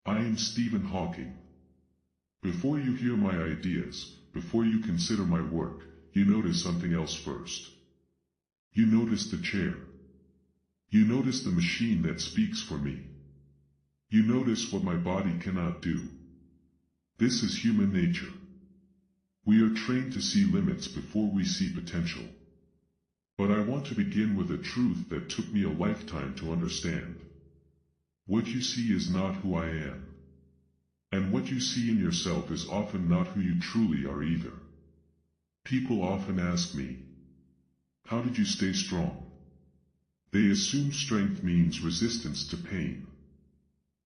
I am Stephen Hawking. Before you hear my ideas, before you consider my work, you notice something else first. You notice the chair. You notice the machine that speaks for me. You notice what my body cannot do. This is human nature. We are trained to see limits before we see potential. But I want to begin with a truth that took me a lifetime to understand. What you see is not who I am. And what you see in yourself is often not who you truly are either. People often ask me, how did you stay strong? They assume strength means resistance to pain.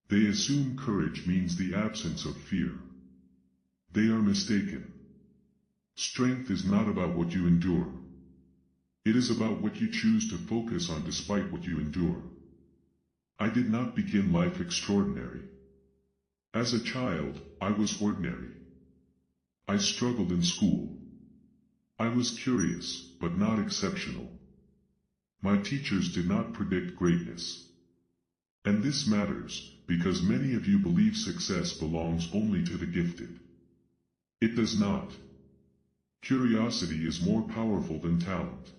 They assume courage means the absence of fear. They are mistaken. Strength is not about what you endure. It is about what you choose to focus on despite what you endure. I did not begin life extraordinary. As a child, I was ordinary. I struggled in school. I was curious, but not exceptional. My teachers did not predict greatness. And this matters, because many of you believe success belongs only to the gifted. It does not. Curiosity is more powerful than talent.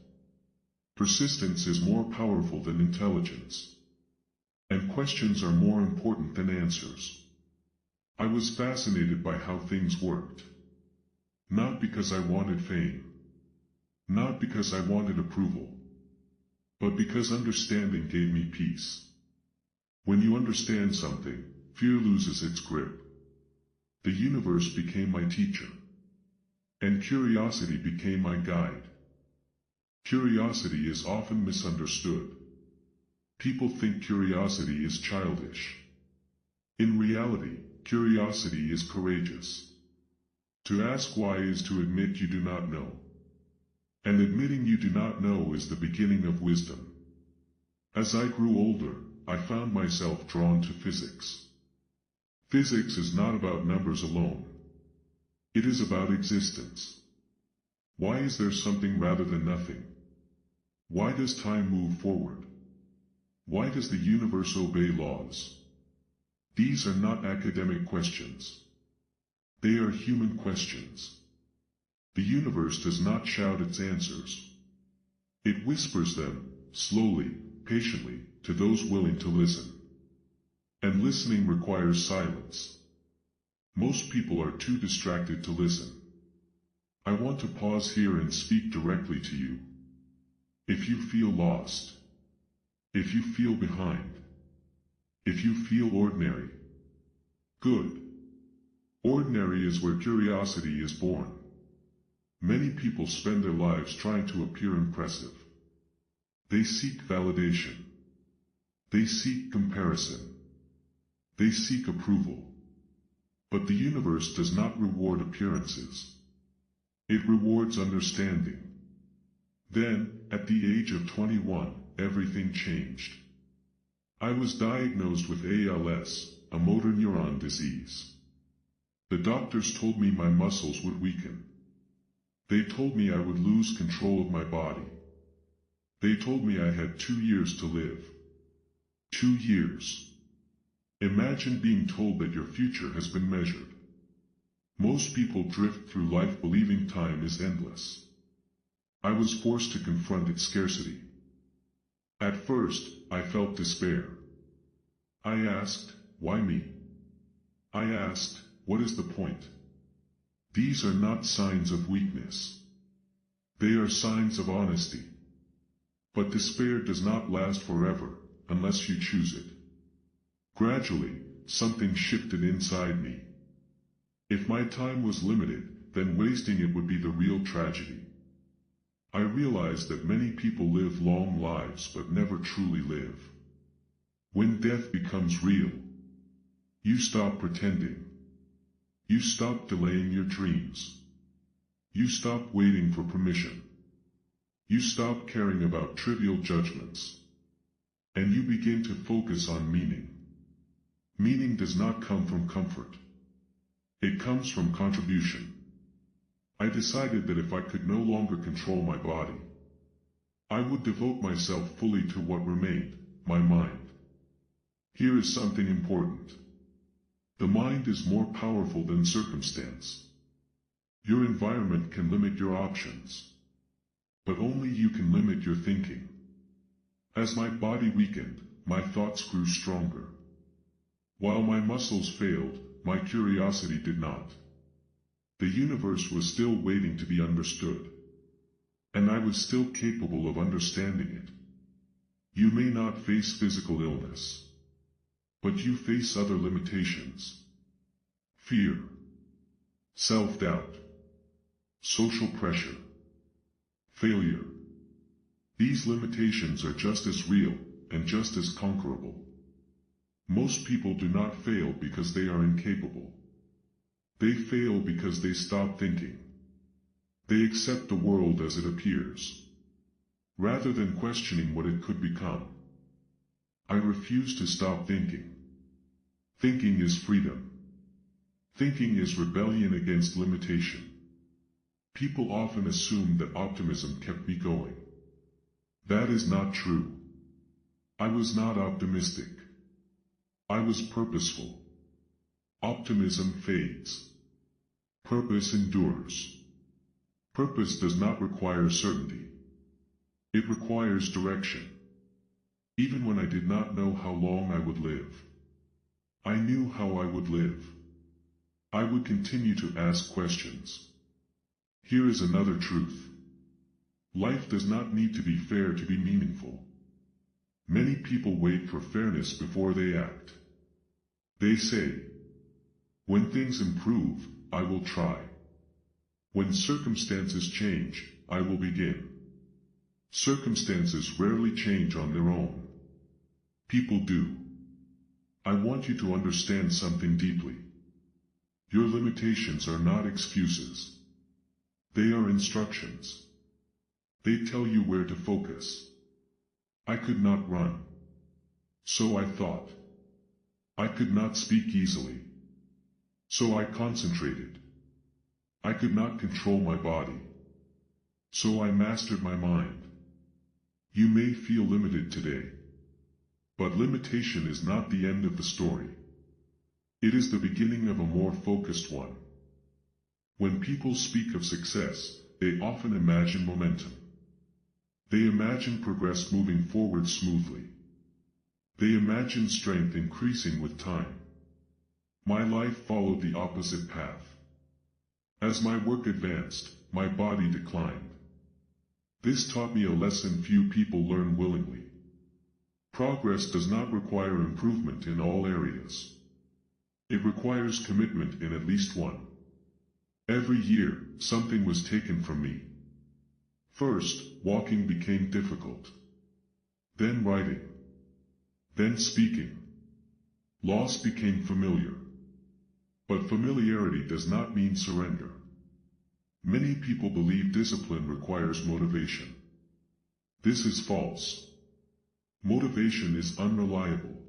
Persistence is more powerful than intelligence. And questions are more important than answers. I was fascinated by how things worked. Not because I wanted fame. Not because I wanted approval. But because understanding gave me peace. When you understand something, fear loses its grip. The universe became my teacher. And curiosity became my guide. Curiosity is often misunderstood. People think curiosity is childish. In reality, curiosity is courageous. To ask why is to admit you do not know. And admitting you do not know is the beginning of wisdom. As I grew older, I found myself drawn to physics. Physics is not about numbers alone. It is about existence. Why is there something rather than nothing? Why does time move forward? Why does the universe obey laws? These are not academic questions. They are human questions. The universe does not shout its answers. It whispers them, slowly, patiently, to those willing to listen. And listening requires silence. Most people are too distracted to listen. I want to pause here and speak directly to you. If you feel lost, if you feel behind, if you feel ordinary, good. Ordinary is where curiosity is born. Many people spend their lives trying to appear impressive. They seek validation. They seek comparison. They seek approval. But the universe does not reward appearances. It rewards understanding. Then, at the age of 21, everything changed. I was diagnosed with ALS, a motor neuron disease. The doctors told me my muscles would weaken. They told me I would lose control of my body. They told me I had 2 years to live. 2 years. Imagine being told that your future has been measured. Most people drift through life believing time is endless. I was forced to confront its scarcity. At first, I felt despair. I asked, why me? I asked, what is the point? These are not signs of weakness. They are signs of honesty. But despair does not last forever, unless you choose it. Gradually, something shifted inside me. If my time was limited, then wasting it would be the real tragedy. I realized that many people live long lives but never truly live. When death becomes real, you stop pretending. You stop delaying your dreams. You stop waiting for permission. You stop caring about trivial judgments. And you begin to focus on meaning. Meaning does not come from comfort. It comes from contribution. I decided that if I could no longer control my body, I would devote myself fully to what remained, my mind. Here is something important. The mind is more powerful than circumstance. Your environment can limit your options, but only you can limit your thinking. As my body weakened, my thoughts grew stronger. While my muscles failed, my curiosity did not. The universe was still waiting to be understood, and I was still capable of understanding it. You may not face physical illness, but you face other limitations. Fear, self-doubt, social pressure, failure. These limitations are just as real and just as conquerable. Most people do not fail because they are incapable. They fail because they stop thinking. They accept the world as it appears, rather than questioning what it could become. I refuse to stop thinking. Thinking is freedom. Thinking is rebellion against limitation. People often assume that optimism kept me going. That is not true. I was not optimistic. I was purposeful. Optimism fades. Purpose endures. Purpose does not require certainty. It requires direction. Even when I did not know how long I would live, I knew how I would live. I would continue to ask questions. Here is another truth. Life does not need to be fair to be meaningful. Many people wait for fairness before they act. They say, when things improve, I will try. When circumstances change, I will begin. Circumstances rarely change on their own. People do. I want you to understand something deeply. Your limitations are not excuses. They are instructions. They tell you where to focus. I could not run. So I thought. I could not speak easily. So I concentrated. I could not control my body. So I mastered my mind. You may feel limited today, but limitation is not the end of the story. It is the beginning of a more focused one. When people speak of success, they often imagine momentum. They imagine progress moving forward smoothly. They imagine strength increasing with time. My life followed the opposite path. As my work advanced, my body declined. This taught me a lesson few people learn willingly. Progress does not require improvement in all areas. It requires commitment in at least one. Every year, something was taken from me. First, walking became difficult. Then writing. Then speaking. Loss became familiar. But familiarity does not mean surrender. Many people believe discipline requires motivation. This is false. Motivation is unreliable.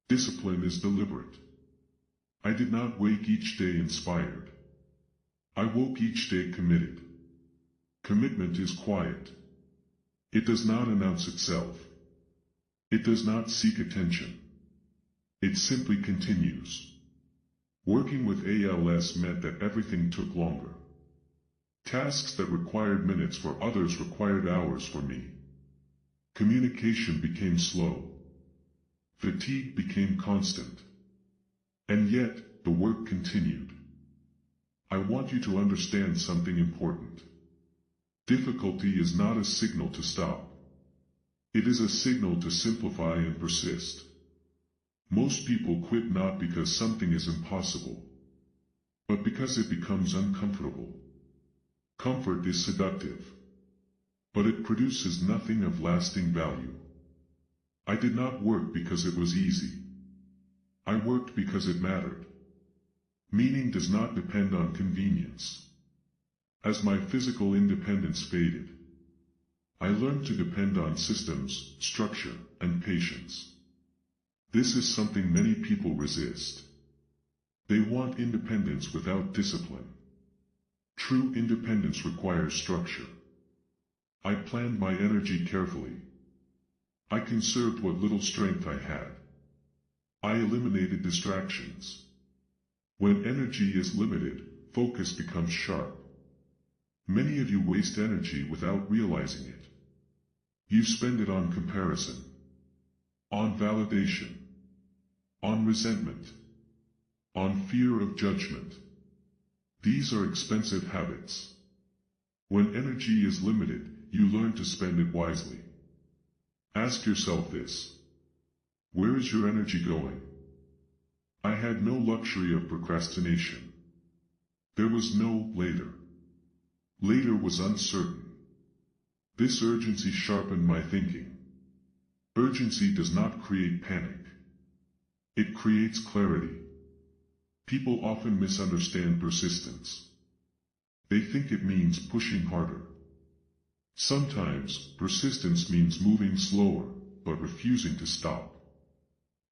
Discipline is deliberate. I did not wake each day inspired. I woke each day committed. Commitment is quiet. It does not announce itself. It does not seek attention. It simply continues. Working with ALS meant that everything took longer. Tasks that required minutes for others required hours for me. Communication became slow. Fatigue became constant. And yet, the work continued. I want you to understand something important. Difficulty is not a signal to stop. It is a signal to simplify and persist. Most people quit not because something is impossible, but because it becomes uncomfortable. Comfort is seductive, but it produces nothing of lasting value. I did not work because it was easy. I worked because it mattered. Meaning does not depend on convenience. As my physical independence faded, I learned to depend on systems, structure, and patience. This is something many people resist. They want independence without discipline. True independence requires structure. I planned my energy carefully. I conserved what little strength I had. I eliminated distractions. When energy is limited, focus becomes sharp. Many of you waste energy without realizing it. You spend it on comparison, on validation, on resentment, on fear of judgment. These are expensive habits. When energy is limited, you learn to spend it wisely. Ask yourself this: where is your energy going? I had no luxury of procrastination. There was no later. Later was uncertain. This urgency sharpened my thinking. Urgency does not create panic. It creates clarity. People often misunderstand persistence. They think it means pushing harder. Sometimes, persistence means moving slower, but refusing to stop.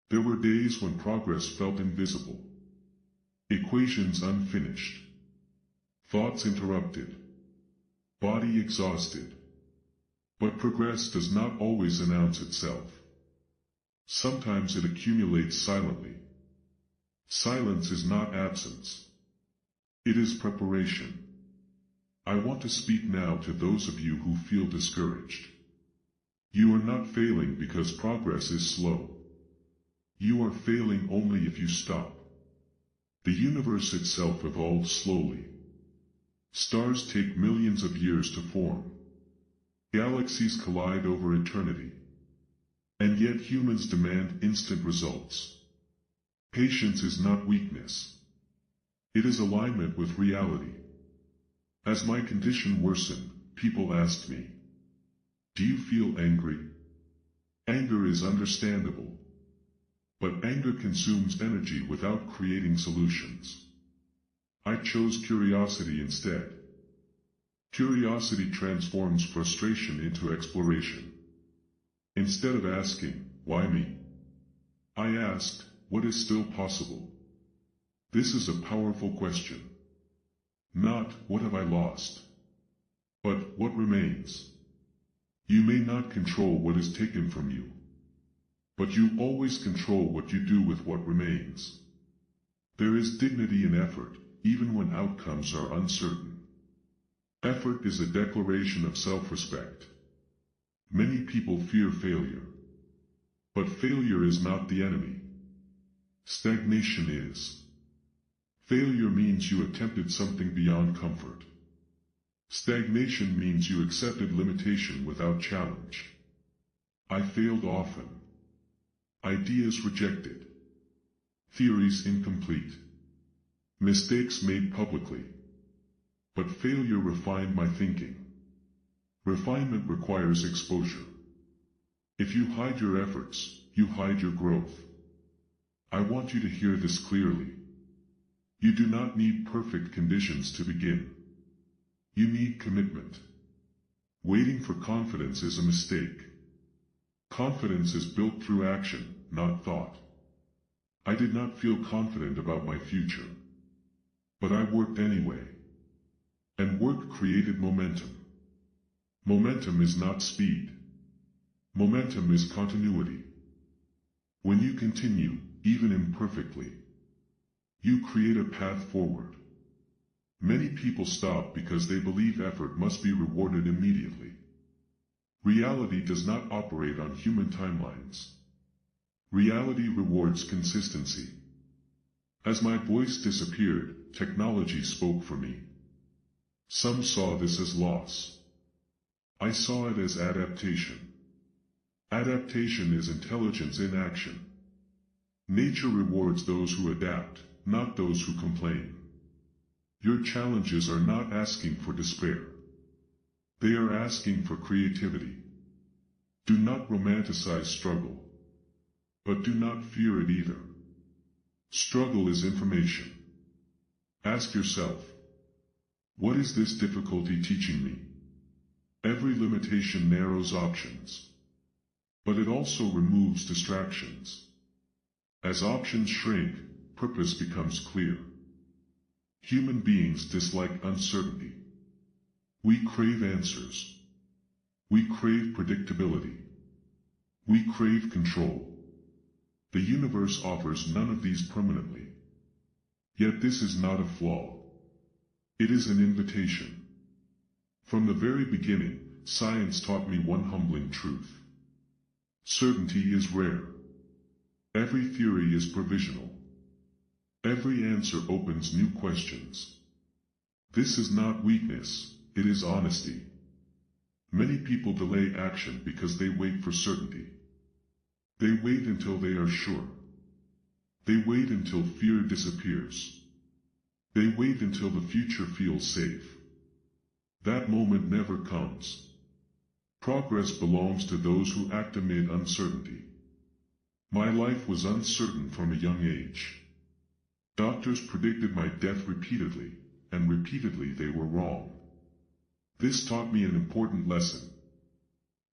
There were days when progress felt invisible. Equations unfinished. Thoughts interrupted. Body exhausted. But progress does not always announce itself. Sometimes it accumulates silently. Silence is not absence. It is preparation. I want to speak now to those of you who feel discouraged. You are not failing because progress is slow. You are failing only if you stop. The universe itself evolves slowly. Stars take millions of years to form. Galaxies collide over eternity. And yet humans demand instant results. Patience is not weakness. It is alignment with reality. As my condition worsened, people asked me, "Do you feel angry?" Anger is understandable. But anger consumes energy without creating solutions. I chose curiosity instead. Curiosity transforms frustration into exploration. Instead of asking, "Why me?" I asked, "What is still possible?" This is a powerful question. Not, "What have I lost?" but "What remains?" You may not control what is taken from you, but you always control what you do with what remains. There is dignity in effort, even when outcomes are uncertain. Effort is a declaration of self-respect. Many people fear failure. But failure is not the enemy. Stagnation is. Failure means you attempted something beyond comfort. Stagnation means you accepted limitation without challenge. I failed often. Ideas rejected. Theories incomplete. Mistakes made publicly. But failure refined my thinking. Refinement requires exposure. If you hide your efforts, you hide your growth. I want you to hear this clearly. You do not need perfect conditions to begin. You need commitment. Waiting for confidence is a mistake. Confidence is built through action, not thought. I did not feel confident about my future. But I worked anyway. And work created momentum. Momentum is not speed. Momentum is continuity. When you continue, even imperfectly, you create a path forward. Many people stop because they believe effort must be rewarded immediately. Reality does not operate on human timelines. Reality rewards consistency. As my voice disappeared, technology spoke for me. Some saw this as loss. I saw it as adaptation. Adaptation is intelligence in action. Nature rewards those who adapt, not those who complain. Your challenges are not asking for despair. They are asking for creativity. Do not romanticize struggle. But do not fear it either. Struggle is information. Ask yourself, what is this difficulty teaching me? Every limitation narrows options. But it also removes distractions. As options shrink, purpose becomes clear. Human beings dislike uncertainty. We crave answers. We crave predictability. We crave control. The universe offers none of these permanently. Yet this is not a flaw. It is an invitation. From the very beginning, science taught me one humbling truth. Certainty is rare. Every theory is provisional. Every answer opens new questions. This is not weakness, it is honesty. Many people delay action because they wait for certainty. They wait until they are sure. They wait until fear disappears. They wait until the future feels safe. That moment never comes. Progress belongs to those who act amid uncertainty. My life was uncertain from a young age. Doctors predicted my death repeatedly, and repeatedly they were wrong. This taught me an important lesson.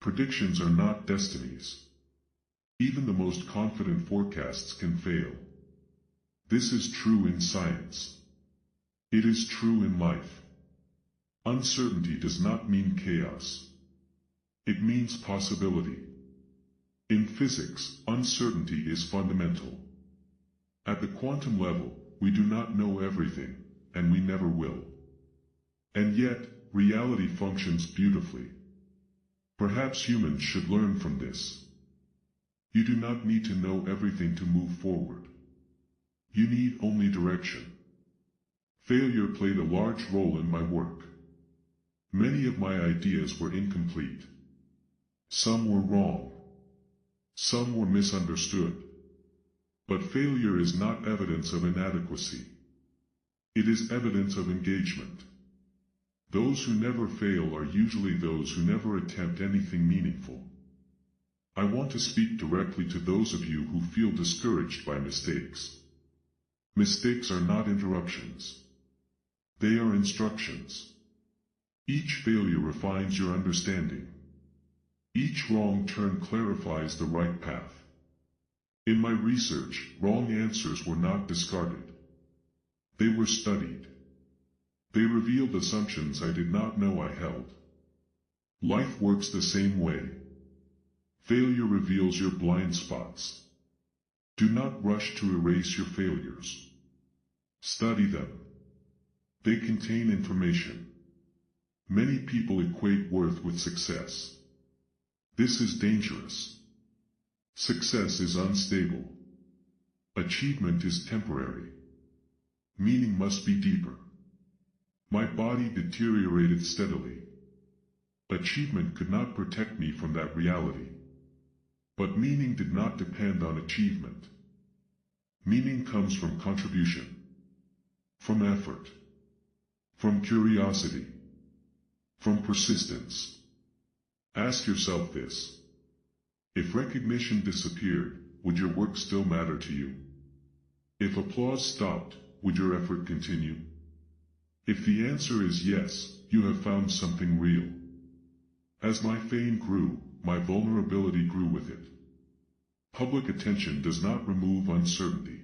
Predictions are not destinies. Even the most confident forecasts can fail. This is true in science. It is true in life. Uncertainty does not mean chaos. It means possibility. In physics, uncertainty is fundamental. At the quantum level, we do not know everything, and we never will. And yet, reality functions beautifully. Perhaps humans should learn from this. You do not need to know everything to move forward. You need only direction. Failure played a large role in my work. Many of my ideas were incomplete. Some were wrong. Some were misunderstood. But failure is not evidence of inadequacy. It is evidence of engagement. Those who never fail are usually those who never attempt anything meaningful. I want to speak directly to those of you who feel discouraged by mistakes. Mistakes are not interruptions. They are instructions. Each failure refines your understanding. Each wrong turn clarifies the right path. In my research, wrong answers were not discarded. They were studied. They revealed assumptions I did not know I held. Life works the same way. Failure reveals your blind spots. Do not rush to erase your failures. Study them. They contain information. Many people equate worth with success. This is dangerous. Success is unstable. Achievement is temporary. Meaning must be deeper. My body deteriorated steadily. Achievement could not protect me from that reality. But meaning did not depend on achievement. Meaning comes from contribution, from effort, from curiosity, from persistence. Ask yourself this. If recognition disappeared, would your work still matter to you? If applause stopped, would your effort continue? If the answer is yes, you have found something real. As my fame grew, my vulnerability grew with it. Public attention does not remove uncertainty.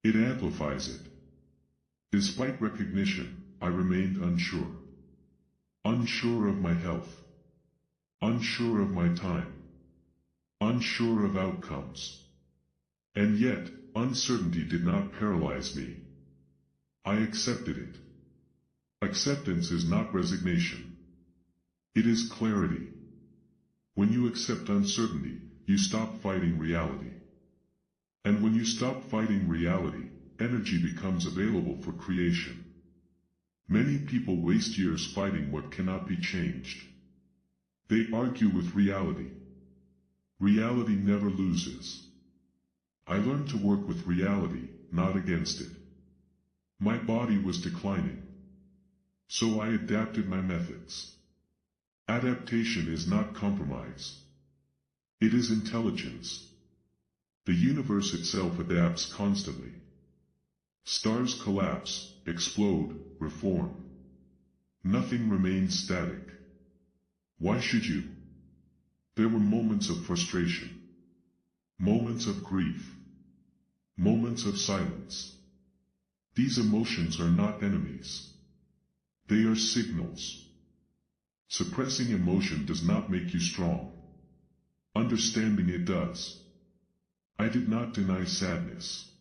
It amplifies it. Despite recognition, I remained unsure. Unsure of my health. Unsure of my time. Unsure of outcomes. And yet, uncertainty did not paralyze me. I accepted it. Acceptance is not resignation. It is clarity. When you accept uncertainty, you stop fighting reality. And when you stop fighting reality, energy becomes available for creation. Many people waste years fighting what cannot be changed. They argue with reality. Reality never loses. I learned to work with reality, not against it. My body was declining. So I adapted my methods. Adaptation is not compromise. It is intelligence. The universe itself adapts constantly. Stars collapse, explode, reform. Nothing remains static. Why should you? There were moments of frustration. Moments of grief. Moments of silence. These emotions are not enemies. They are signals. Suppressing emotion does not make you strong. Understanding it does. I did not deny sadness.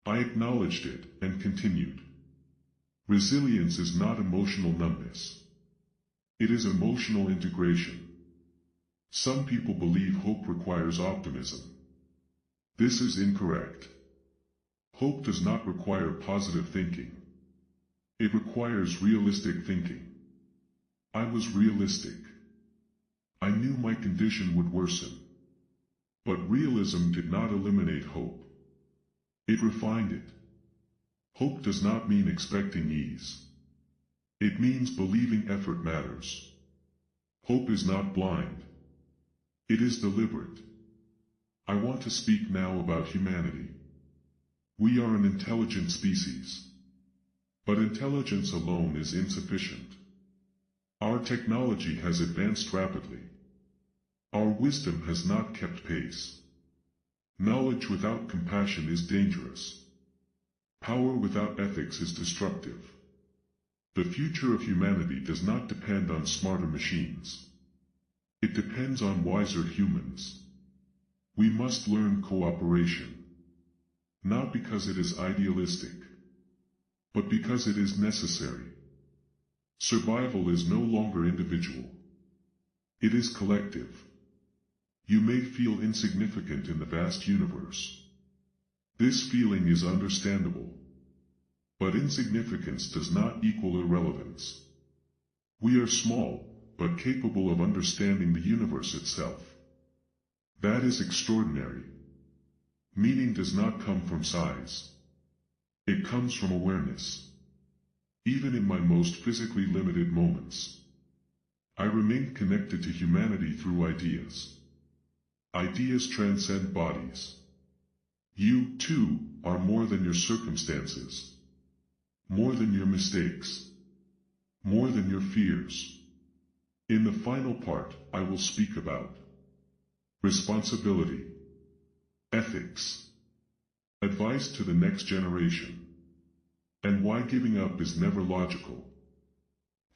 I acknowledged it and continued. Resilience is not emotional numbness. It is emotional integration. Some people believe hope requires optimism. This is incorrect. Hope does not require positive thinking. It requires realistic thinking. I was realistic. I knew my condition would worsen. But realism did not eliminate hope. It refined it. Hope does not mean expecting ease. It means believing effort matters. Hope is not blind. It is deliberate. I want to speak now about humanity. We are an intelligent species. But intelligence alone is insufficient. Our technology has advanced rapidly. Our wisdom has not kept pace. Knowledge without compassion is dangerous. Power without ethics is destructive. The future of humanity does not depend on smarter machines. It depends on wiser humans. We must learn cooperation. Not because it is idealistic, but because it is necessary. Survival is no longer individual. It is collective. You may feel insignificant in the vast universe. This feeling is understandable. But insignificance does not equal irrelevance. We are small, but capable of understanding the universe itself. That is extraordinary. Meaning does not come from size. It comes from awareness. Even in my most physically limited moments, I remain connected to humanity through ideas. Ideas transcend bodies. You, too, are more than your circumstances. More than your mistakes. More than your fears. In the final part, I will speak about responsibility, ethics, advice to the next generation, and why giving up is never logical.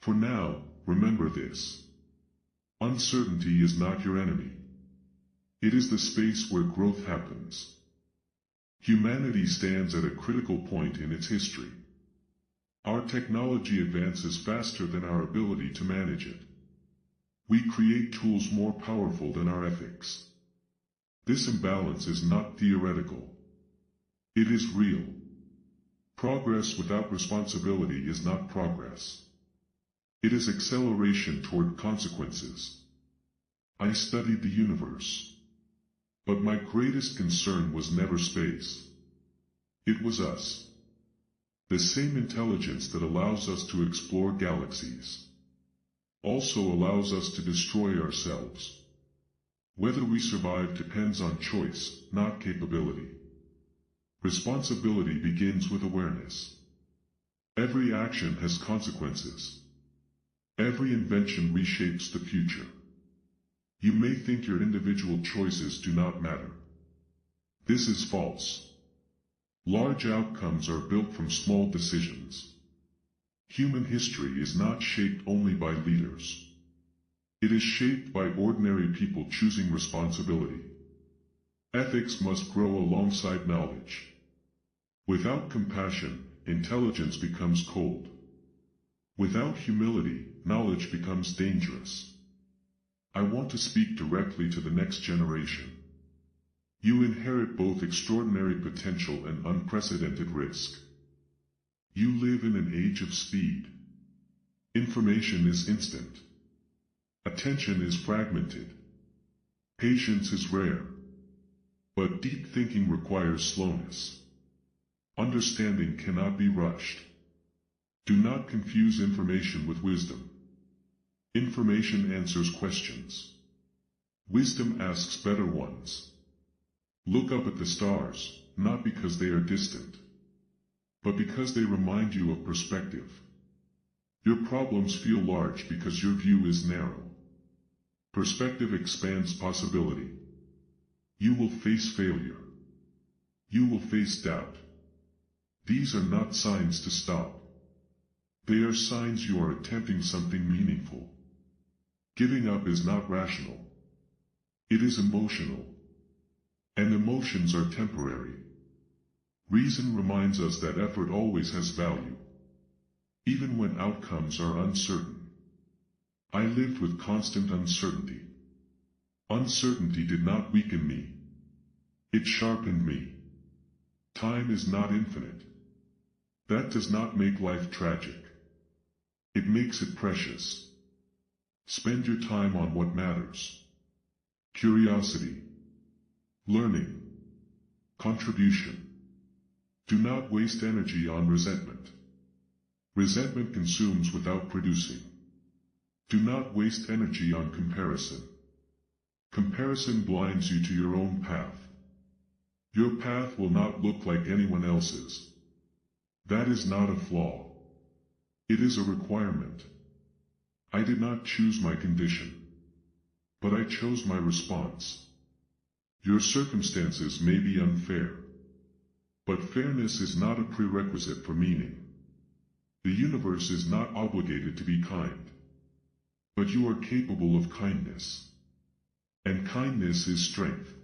For now, remember this. Uncertainty is not your enemy. It is the space where growth happens. Humanity stands at a critical point in its history. Our technology advances faster than our ability to manage it. We create tools more powerful than our ethics. This imbalance is not theoretical. It is real. Progress without responsibility is not progress. It is acceleration toward consequences. I studied the universe. But my greatest concern was never space. It was us. The same intelligence that allows us to explore galaxies also allows us to destroy ourselves. Whether we survive depends on choice, not capability. Responsibility begins with awareness. Every action has consequences. Every invention reshapes the future. You may think your individual choices do not matter. This is false. Large outcomes are built from small decisions. Human history is not shaped only by leaders. It is shaped by ordinary people choosing responsibility. Ethics must grow alongside knowledge. Without compassion, intelligence becomes cold. Without humility, knowledge becomes dangerous. I want to speak directly to the next generation. You inherit both extraordinary potential and unprecedented risk. You live in an age of speed. Information is instant. Attention is fragmented. Patience is rare. But deep thinking requires slowness. Understanding cannot be rushed. Do not confuse information with wisdom. Information answers questions. Wisdom asks better ones. Look up at the stars, not because they are distant, but because they remind you of perspective. Your problems feel large because your view is narrow. Perspective expands possibility. You will face failure. You will face doubt. These are not signs to stop. They are signs you are attempting something meaningful. Giving up is not rational. It is emotional. And emotions are temporary. Reason reminds us that effort always has value, even when outcomes are uncertain. I lived with constant uncertainty. Uncertainty did not weaken me. It sharpened me. Time is not infinite. That does not make life tragic. It makes it precious. Spend your time on what matters. Curiosity, learning, contribution. Do not waste energy on resentment. Resentment consumes without producing. Do not waste energy on comparison. Comparison blinds you to your own path. Your path will not look like anyone else's. That is not a flaw. It is a requirement. I did not choose my condition, but I chose my response. Your circumstances may be unfair, but fairness is not a prerequisite for meaning. The universe is not obligated to be kind, but you are capable of kindness. And kindness is strength.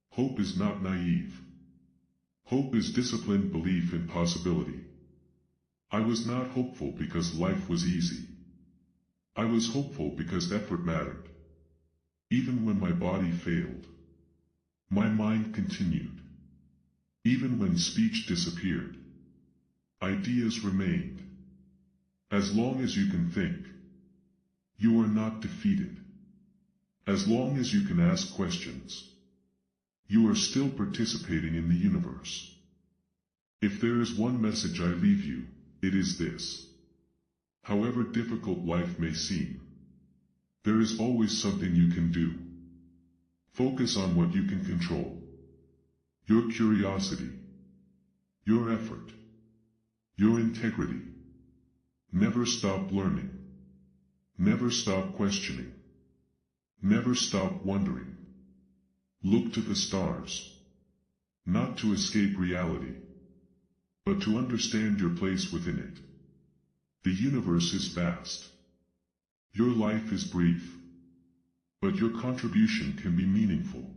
Hope is not naive. Hope is disciplined belief in possibility. I was not hopeful because life was easy. I was hopeful because effort mattered. Even when my body failed, my mind continued. Even when speech disappeared, ideas remained. As long as you can think, you are not defeated. As long as you can ask questions, you are still participating in the universe. If there is one message I leave you, it is this. However difficult life may seem, there is always something you can do. Focus on what you can control. Your curiosity, your effort, your integrity. Never stop learning. Never stop questioning. Never stop wondering. Look to the stars, not to escape reality, but to understand your place within it. The universe is vast. Your life is brief, but your contribution can be meaningful.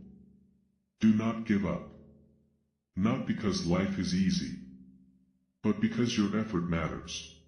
Do not give up. Not because life is easy, but because your effort matters.